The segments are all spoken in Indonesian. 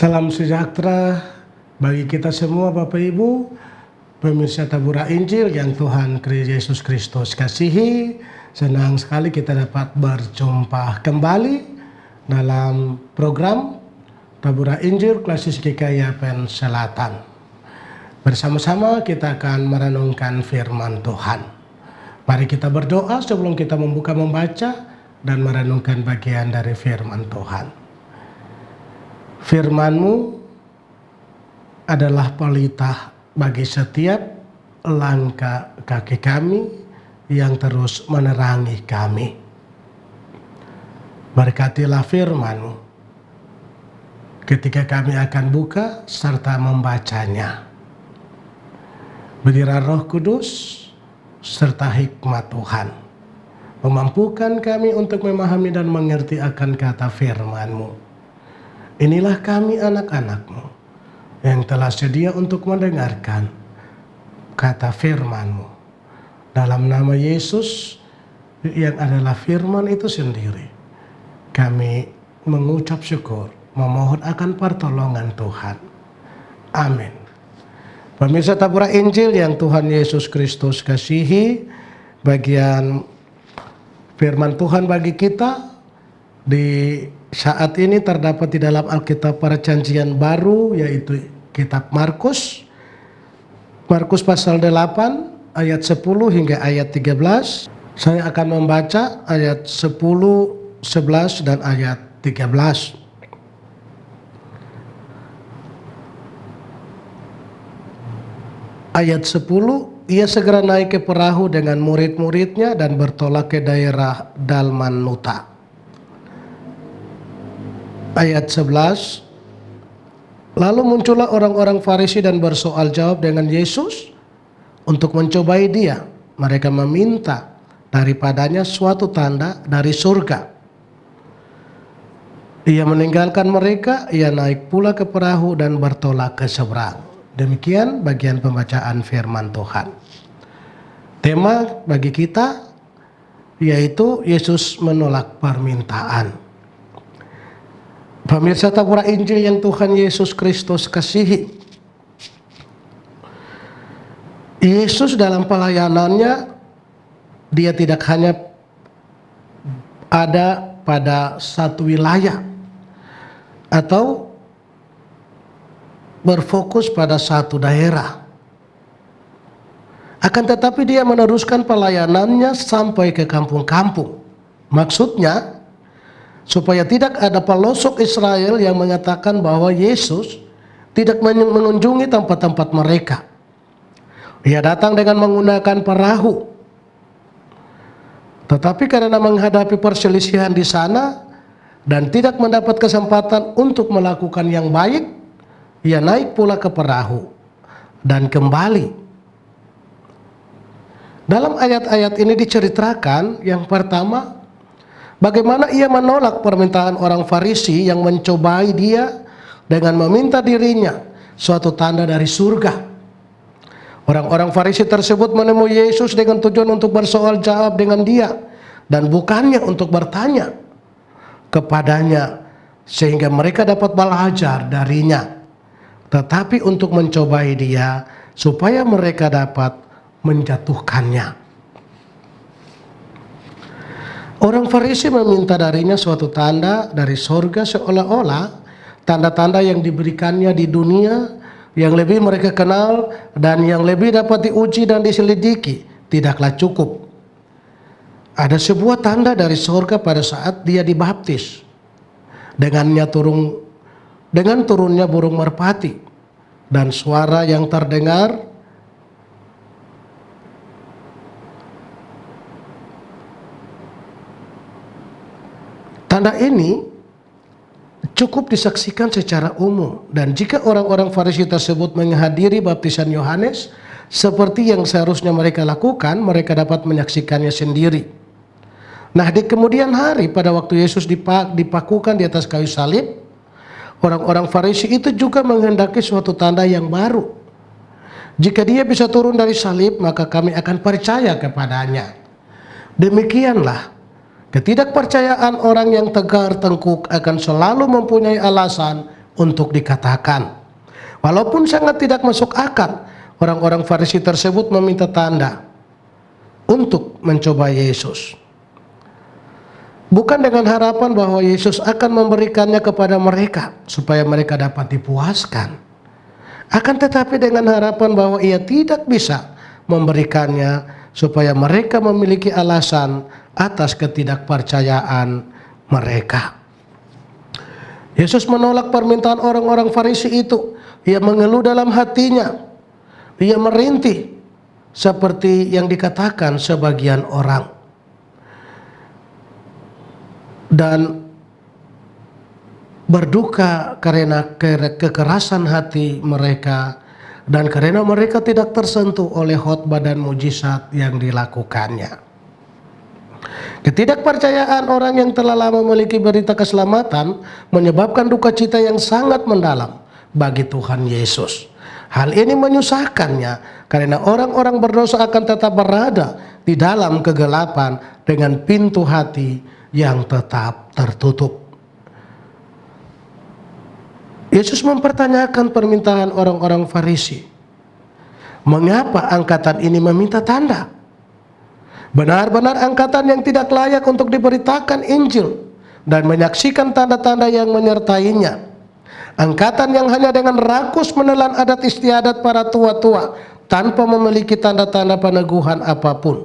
Salam sejahtera bagi kita semua Bapak Ibu, pemirsa Tabura Injil yang Tuhan Yesus Kristus kasihi. Senang sekali kita dapat berjumpa kembali dalam program Tabura Injil Klasis GKI Yapen Selatan. Bersama-sama kita akan merenungkan firman Tuhan. Mari kita berdoa sebelum kita membaca dan merenungkan bagian dari firman Tuhan. Firman-Mu adalah pelita bagi setiap langkah kaki kami yang terus menerangi kami. Berkatilah firman-Mu ketika kami akan buka serta membacanya. Berilah Roh Kudus serta hikmat Tuhan, memampukan kami untuk memahami dan mengerti akan kata firman-Mu. Inilah kami anak-anak-Mu yang telah sedia untuk mendengarkan kata firman-Mu. Dalam nama Yesus yang adalah firman itu sendiri, kami mengucap syukur, memohon akan pertolongan Tuhan. Amin. Pemirsa Tabura Injil yang Tuhan Yesus Kristus kasihi, bagian firman Tuhan bagi kita di saat ini terdapat di dalam Alkitab Perjanjian Baru, yaitu kitab Markus. Markus pasal 8 ayat 10 hingga ayat 13. Saya akan membaca ayat 10, 11 dan ayat 13. Ayat 10, ia segera naik ke perahu dengan murid-muridnya dan bertolak ke daerah Dalmanuta. Ayat 11, lalu muncullah orang-orang Farisi dan bersoal jawab dengan Yesus untuk mencobai dia. Mereka meminta daripadanya suatu tanda dari surga. Ia meninggalkan mereka, ia naik pula ke perahu dan bertolak ke seberang. Demikian bagian pembacaan firman Tuhan. Tema bagi kita yaitu Yesus menolak permintaan. Pemirsa Tabura Injil yang Tuhan Yesus Kristus kasihi, Yesus dalam pelayanannya, dia tidak hanya ada pada satu wilayah atau berfokus pada satu daerah. Akan tetapi dia meneruskan pelayanannya sampai ke kampung-kampung. Maksudnya, supaya tidak ada pelosok Israel yang mengatakan bahwa Yesus tidak mengunjungi tempat-tempat mereka. Ia datang dengan menggunakan perahu. Tetapi karena menghadapi perselisihan di sana dan tidak mendapat kesempatan untuk melakukan yang baik, ia naik pula ke perahu dan kembali. Dalam ayat-ayat ini diceritakan yang pertama, bagaimana ia menolak permintaan orang Farisi yang mencobai dia dengan meminta dirinya suatu tanda dari surga. Orang-orang Farisi tersebut menemui Yesus dengan tujuan untuk bersoal jawab dengan dia dan bukannya untuk bertanya kepadanya sehingga mereka dapat belajar darinya, tetapi untuk mencobai dia supaya mereka dapat menjatuhkannya. Orang Farisi meminta darinya suatu tanda dari surga, seolah-olah tanda-tanda yang diberikannya di dunia yang lebih mereka kenal dan yang lebih dapat diuji dan diselidiki tidaklah cukup. Ada sebuah tanda dari surga pada saat dia dibaptis. Dengan turunnya burung merpati dan suara yang terdengar, tanda ini cukup disaksikan secara umum, dan jika orang-orang Farisi tersebut menghadiri baptisan Yohanes seperti yang seharusnya mereka lakukan, mereka dapat menyaksikannya sendiri. Nah, di kemudian hari pada waktu Yesus dipakukan di atas kayu salib, orang-orang Farisi itu juga menghendaki suatu tanda yang baru. Jika dia bisa turun dari salib, maka kami akan percaya kepadanya. Demikianlah ketidakpercayaan orang yang tegar tengkuk akan selalu mempunyai alasan untuk dikatakan. Walaupun sangat tidak masuk akal, orang-orang Farisi tersebut meminta tanda untuk mencoba Yesus. Bukan dengan harapan bahwa Yesus akan memberikannya kepada mereka supaya mereka dapat dipuaskan. Akan tetapi dengan harapan bahwa ia tidak bisa memberikannya supaya mereka memiliki alasan atas ketidakpercayaan mereka. Yesus menolak permintaan orang-orang Farisi itu. Ia mengeluh dalam hatinya. Ia merintih seperti yang dikatakan sebagian orang. Dan berduka karena kekerasan hati mereka dan karena mereka tidak tersentuh oleh khotbah dan mujizat yang dilakukannya. Ketidakpercayaan orang yang telah lama memiliki berita keselamatan menyebabkan duka cita yang sangat mendalam bagi Tuhan Yesus. Hal ini menyusahkannya karena orang-orang berdosa akan tetap berada di dalam kegelapan dengan pintu hati yang tetap tertutup. Yesus mempertanyakan permintaan orang-orang Farisi. Mengapa angkatan ini meminta tanda? Benar-benar angkatan yang tidak layak untuk diberitakan Injil dan menyaksikan tanda-tanda yang menyertainya. Angkatan yang hanya dengan rakus menelan adat istiadat para tua-tua tanpa memiliki tanda-tanda peneguhan apapun.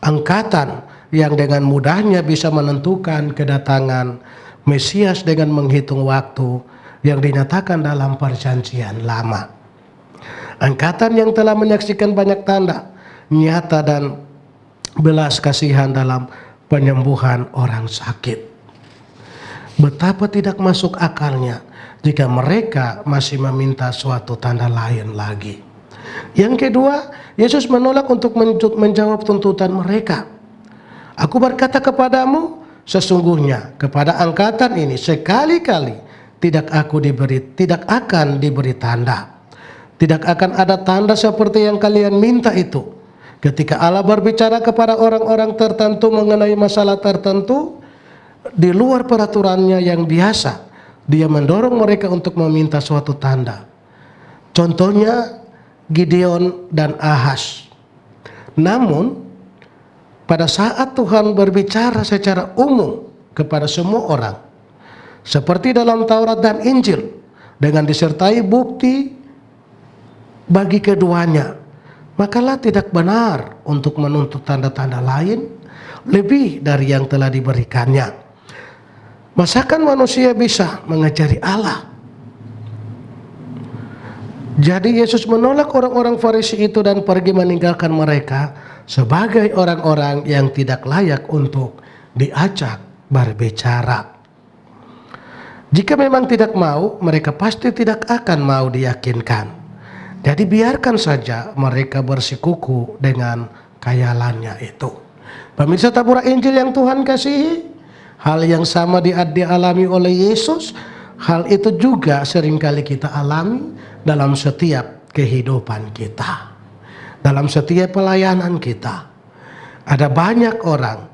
Angkatan yang dengan mudahnya bisa menentukan kedatangan Mesias dengan menghitung waktu yang dinyatakan dalam perjanjian lama. Angkatan yang telah menyaksikan banyak tanda nyata dan belas kasihan dalam penyembuhan orang sakit. Betapa tidak masuk akalnya jika mereka masih meminta suatu tanda lain lagi. Yang kedua, Yesus menolak untuk menjawab tuntutan mereka. Aku berkata kepadamu, sesungguhnya kepada angkatan ini sekali-kali tidak akan diberi tanda. Tidak akan ada tanda seperti yang kalian minta itu. Ketika Allah berbicara kepada orang-orang tertentu mengenai masalah tertentu di luar peraturannya yang biasa, Dia mendorong mereka untuk meminta suatu tanda. Contohnya Gideon dan Ahaz. Namun pada saat Tuhan berbicara secara umum kepada semua orang, seperti dalam Taurat dan Injil, dengan disertai bukti bagi keduanya, makalah tidak benar untuk menuntut tanda-tanda lain lebih dari yang telah diberikannya. Masakan manusia bisa mengajari Allah? Jadi Yesus menolak orang-orang Farisi itu dan pergi meninggalkan mereka sebagai orang-orang yang tidak layak untuk diajak berbicara. Jika memang tidak mau, mereka pasti tidak akan mau diyakinkan. Jadi biarkan saja mereka bersikuku dengan khayalannya itu. Pemirsa Tabura Injil yang Tuhan kasihi, hal yang sama dialami oleh Yesus, hal itu juga seringkali kita alami dalam setiap kehidupan kita. Dalam setiap pelayanan kita, ada banyak orang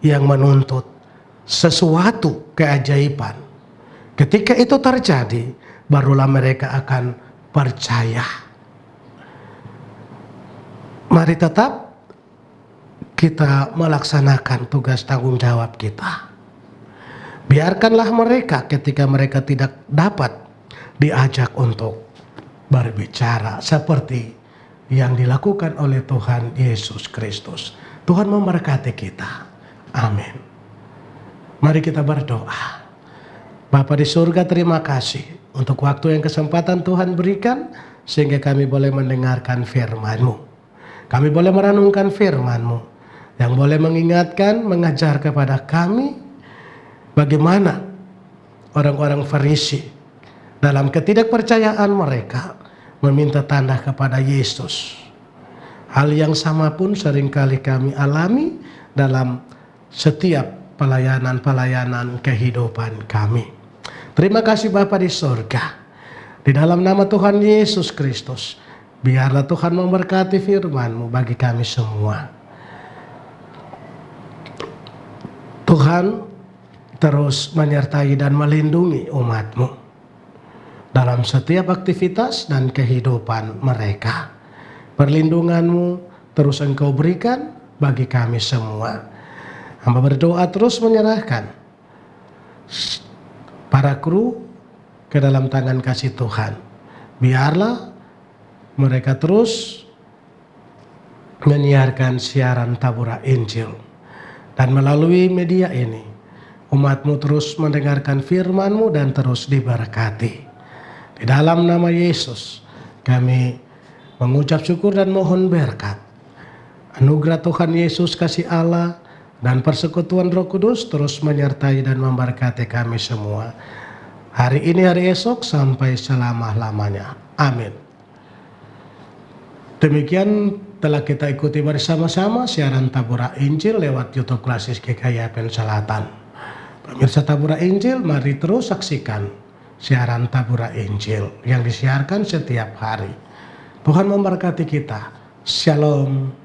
yang menuntut sesuatu keajaiban. Ketika itu terjadi, barulah mereka akan percaya. Mari tetap kita melaksanakan tugas tanggung jawab kita. Biarkanlah mereka ketika mereka tidak dapat diajak untuk berbicara seperti yang dilakukan oleh Tuhan Yesus Kristus. Tuhan memberkati kita. Amin. Mari kita berdoa. Bapa di surga, terima kasih untuk waktu yang kesempatan Tuhan berikan sehingga kami boleh mendengarkan firman-Mu. Kami boleh merenungkan firman-Mu yang boleh mengingatkan, mengajar kepada kami bagaimana orang-orang Farisi dalam ketidakpercayaan mereka meminta tanda kepada Yesus. Hal yang sama pun seringkali kami alami dalam setiap pelayanan-pelayanan kehidupan kami. Terima kasih Bapa di surga. Di dalam nama Tuhan Yesus Kristus, biarlah Tuhan memberkati firman-Mu bagi kami semua. Tuhan terus menyertai dan melindungi umat-Mu. dalam setiap aktivitas dan kehidupan mereka. Perlindungan-Mu terus Engkau berikan bagi kami semua. Hamba berdoa terus menyerahkan para kru ke dalam tangan kasih Tuhan. Biarlah mereka terus menyiarkan siaran Tabura Injil. Dan melalui media ini, umat-Mu terus mendengarkan firman-Mu dan terus diberkati. Di dalam nama Yesus, kami mengucap syukur dan mohon berkat. Anugerah Tuhan Yesus, kasih Allah, dan persekutuan Roh Kudus terus menyertai dan memberkati kami semua. Hari ini, hari esok, sampai selama-lamanya. Amin. Demikian telah kita ikuti bersama-sama siaran Tabura Injil lewat YouTube Klasis GKI Selatan. Pemirsa Tabura Injil, mari terus saksikan siaran Tabura Injil yang disiarkan setiap hari. Tuhan memberkati kita. Shalom.